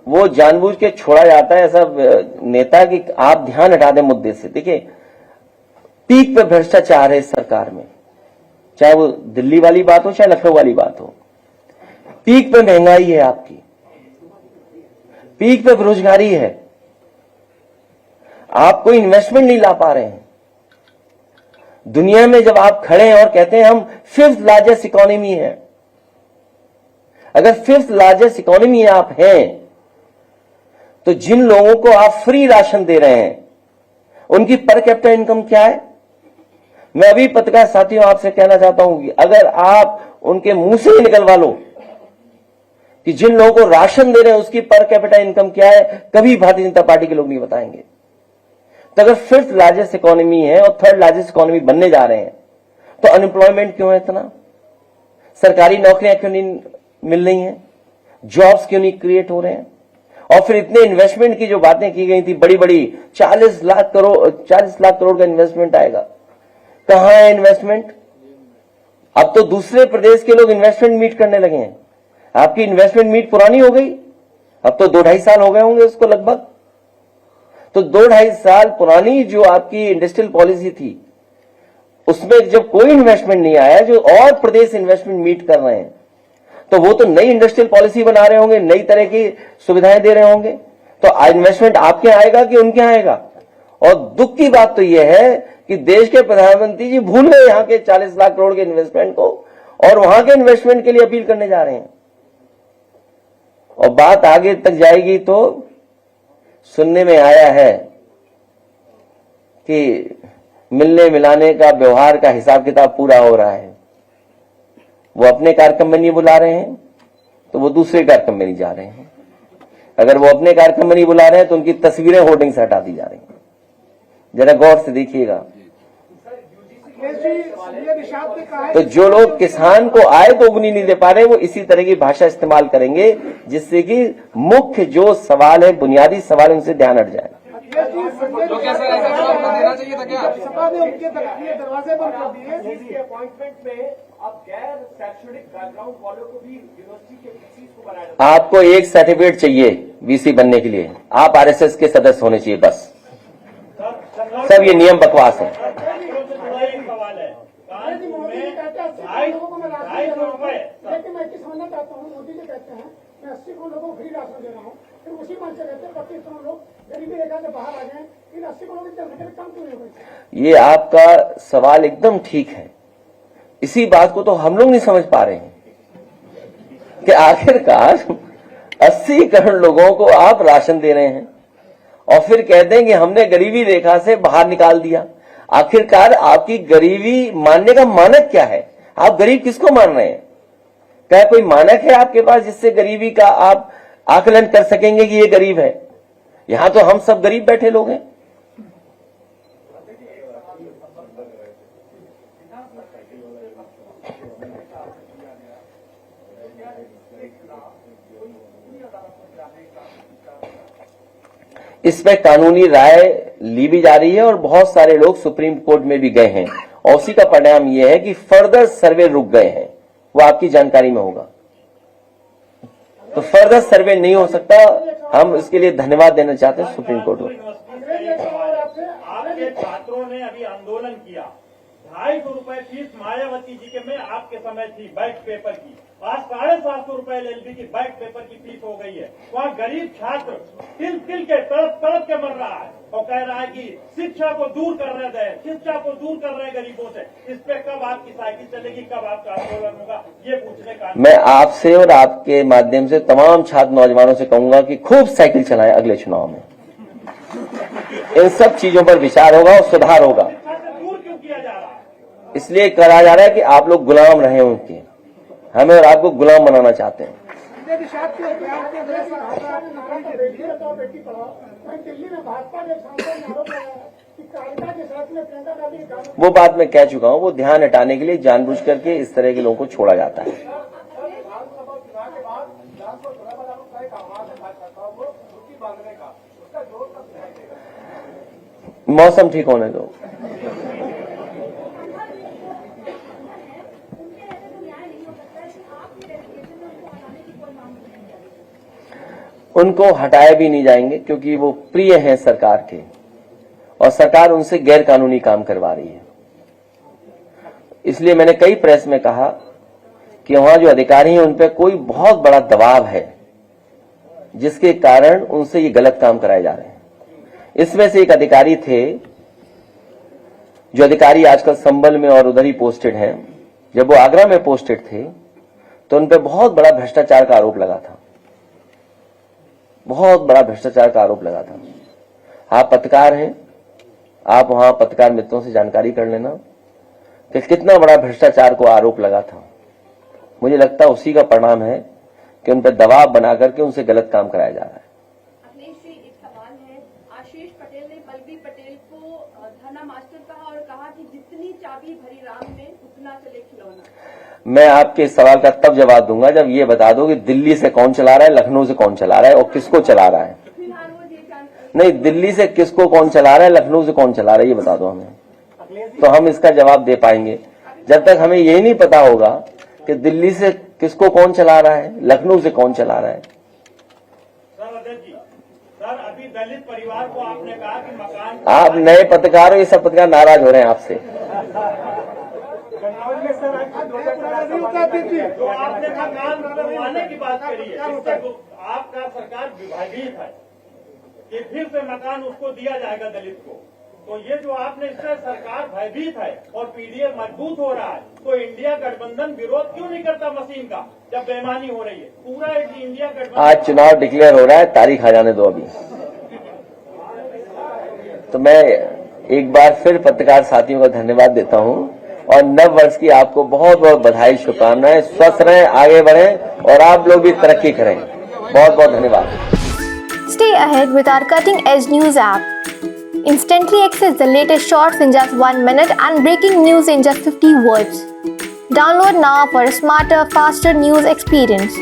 वो जानबूझ के छोड़ा जाता है ऐसा नेता कि आप ध्यान हटा दें मुद्दे से। देखिए, पीक पे भ्रष्टाचार है इस सरकार में, चाहे वो दिल्ली वाली बात हो चाहे लखनऊ वाली बात हो। पीक पे महंगाई है आपकी, पीक पे बेरोजगारी है, आप कोई इन्वेस्टमेंट नहीं ला पा रहे हैं। दुनिया में जब आप खड़े हैं और कहते हैं हम 5th लार्जेस्ट इकोनॉमी है, अगर 5th लार्जेस्ट इकोनॉमी आप हैं तो जिन लोगों को आप फ्री राशन दे रहे हैं उनकी पर कैपिटा इनकम क्या है? मैं अभी पत्रकार साथियों आपसे कहना चाहता हूं कि अगर आप उनके मुंह से ही निकलवा लो कि जिन लोगों को राशन दे रहे हैं उसकी पर कैपिटा इनकम क्या है, कभी भारतीय जनता पार्टी के लोग नहीं बताएंगे। तो अगर 5th लार्जेस्ट इकोनॉमी है और 3rd लार्जेस्ट इकोनॉमी बनने जा रहे हैं तो अनएम्प्लॉयमेंट क्यों है इतना? सरकारी नौकरियां क्यों नहीं मिल रही हैं? जॉब्स क्यों नहीं क्रिएट हो रहे हैं? और फिर इतने इन्वेस्टमेंट की जो बातें की गई थी बड़ी बड़ी 40 लाख करोड़ का इन्वेस्टमेंट आएगा, कहां है इन्वेस्टमेंट? अब तो दूसरे प्रदेश के लोग इन्वेस्टमेंट मीट करने लगे हैं। आपकी इन्वेस्टमेंट मीट पुरानी हो गई, अब तो 2-2.5 साल हो गए होंगे उसको लगभग। तो 2-2.5 साल पुरानी जो आपकी इंडस्ट्रियल पॉलिसी थी उसमें जब कोई इन्वेस्टमेंट नहीं आया, जो और प्रदेश इन्वेस्टमेंट मीट कर रहे हैं, तो वो तो नई इंडस्ट्रियल पॉलिसी बना रहे होंगे, नई तरह की सुविधाएं दे रहे होंगे। तो इन्वेस्टमेंट आपके आएगा कि उनके आएगा? और दुख की बात तो यह है कि देश के प्रधानमंत्री जी भूल गए यहां के 40 लाख करोड़ के इन्वेस्टमेंट को और वहां के इन्वेस्टमेंट के लिए अपील करने जा रहे हैं। और बात आगे तक जाएगी तो सुनने में आया है कि मिलने मिलाने का व्यवहार का हिसाब किताब पूरा हो रहा है। वो अपने कार्यक्रम में नहीं बुला रहे हैं तो वो दूसरे कार्यक्रम में नहीं जा रहे हैं। अगर वो अपने कार्यक्रम में नहीं बुला रहे हैं तो उनकी तस्वीरें होर्डिंग से हटा दी जा रही हैं। जरा गौर से देखिएगा। तो जो लोग किसान को आय दोगुनी नहीं दे पा रहे वो इसी तरह की भाषा इस्तेमाल करेंगे जिससे कि मुख्य जो सवाल है, बुनियादी सवाल, उनसे ध्यान हट जाए। आपको एक सर्टिफिकेट चाहिए वीसी बनने के लिए, आप आरएसएस के सदस्य होने चाहिए, बस। सब ये नियम बकवास है। मैं 80 करोड़ लोगों को फ्री राशन दे रहा हूँ, फिर उसी मन से रहते 25 करोड़ लोग गरीबी रेखा से बाहर आ गए। इन 80 करोड़ की जनसंख्या कम क्यों नहीं हो गई? ये आपका सवाल एकदम ठीक है। इसी बात को तो हम लोग नहीं समझ पा रहे हैं कि आखिरकार 80 करोड़ लोगों को आप राशन दे रहे हैं और फिर कहते हैं कि हमने गरीबी रेखा से बाहर निकाल दिया। आखिरकार आपकी गरीबी मानने का मानक क्या है? आप गरीब किसको मान रहे हैं? क्या कोई मानक है आपके पास जिससे गरीबी का आप आकलन कर सकेंगे कि ये गरीब है? यहां तो हम सब गरीब बैठे लोग हैं। इस पे कानूनी राय ली भी जा रही है और बहुत सारे लोग सुप्रीम कोर्ट में भी गए हैं और उसी का परिणाम यह है कि फर्दर सर्वे रुक गए हैं। वो आपकी जानकारी में होगा। तो फर्दर सर्वे नहीं हो सकता। हम इसके लिए धन्यवाद देना चाहते हैं सुप्रीम कोर्ट को। आपके छात्रों ने अभी आंदोलन किया, 250 रुपए फीस मायावती जी के में आपके समय थी बैक पेपर की, आज 750 रुपए एलएलबी की बैक पेपर की फीस हो गई है। वहाँ गरीब छात्र तिल तिल के तड़प के मर रहा है और कह रहा है कि शिक्षा को दूर कर रहे हैं, शिक्षा को दूर कर रहे हैं गरीबों से। इस पे कब आपकी साइकिल चलेगी, कब आपका आंदोलन होगा, ये पूछने का। मैं आपसे और आपके माध्यम से तमाम छात्र नौजवानों से कहूंगा कि खूब साइकिल चलाएं। अगले चुनाव में इन सब चीजों पर विचार होगा और सुधार होगा। दूर क्यों किया जा रहा है? इसलिए करा जा रहा है कि आप लोग गुलाम रहे उनके। हमें और आपको गुलाम बनाना चाहते हैं। वो बात मैं कह चुका हूं। वो ध्यान हटाने के लिए जानबूझ करके इस तरह के लोगों को छोड़ा जाता है। मौसम ठीक होने दो। उनको हटाए भी नहीं जाएंगे, क्योंकि वो प्रिय हैं सरकार के और सरकार उनसे गैर कानूनी काम करवा रही है। इसलिए मैंने कई प्रेस में कहा कि वहां जो अधिकारी हैं उन पर कोई बहुत बड़ा दबाव है, जिसके कारण उनसे ये गलत काम कराए जा रहे हैं। इसमें से एक अधिकारी थे, जो अधिकारी आजकल संभल में और उधर ही पोस्टेड हैं। जब वो आगरा में पोस्टेड थे तो उन पर बहुत बड़ा भ्रष्टाचार का आरोप लगा था, बहुत बड़ा भ्रष्टाचार का आरोप लगा था। आप पत्रकार हैं, आप वहां पत्रकार मित्रों से जानकारी कर लेना कि कितना बड़ा भ्रष्टाचार को आरोप लगा था। मुझे लगता है उसी का परिणाम है कि उन पर दबाव बना करके उनसे गलत काम कराया जा रहा है। अखिलेश जी, एक सवाल है। आशीष पटेल ने बलबीर पटेल को धरना मास्टर कहा और कहा कि जितनी चाबी भरी राम में उतना चले खिलौना। मैं आपके इस सवाल का तब जवाब दूंगा जब ये बता दो कि दिल्ली से कौन चला रहा है, लखनऊ से कौन चला रहा है और किसको चला रहा है। फिलहाल वो ये नहीं, दिल्ली से किसको कौन चला रहा है, लखनऊ से कौन चला रहा है, ये बता दो हमें, तो हम इसका जवाब दे पाएंगे। जब तक हमें यही नहीं पता होगा कि दिल्ली से किसको कौन चला रहा है, लखनऊ से कौन चला रहा है। सर अध्यक्ष जी, सर अभी दलित परिवार को आपने कहा कि मकान, आप नए पत्रकार हो, ये सब पत्रकार नाराज हो रहे हैं आपसे। जो आपने मकान बनवाने की बात करी है, इससे आपका सरकार विभाजित है कि फिर से मकान उसको दिया जाएगा दलित को। तो ये जो आपने इससे सरकार भयभीत है और पीडीए मजबूत हो रहा है, तो इंडिया गठबंधन विरोध क्यों नहीं करता मशीन का, जब बेईमानी हो रही है? पूरा इंडिया गठबंधन। आज चुनाव डिक्लेयर हो रहा है, तारीख आ जाने दो अभी। तो मैं एक बार फिर पत्रकार साथियों का धन्यवाद देता हूं और नव वर्ष की आपको बहुत बहुत बधाई, शुभकामनाएं। स्वस्थ रहें, आगे बढ़ें और आप लोग भी तरक्की करें। बहुत बहुत धन्यवाद। Stay ahead with our cutting edge news app. Instantly access the latest shorts in just 1 minute and breaking news in just 50 words. Download now for a smarter, faster news experience.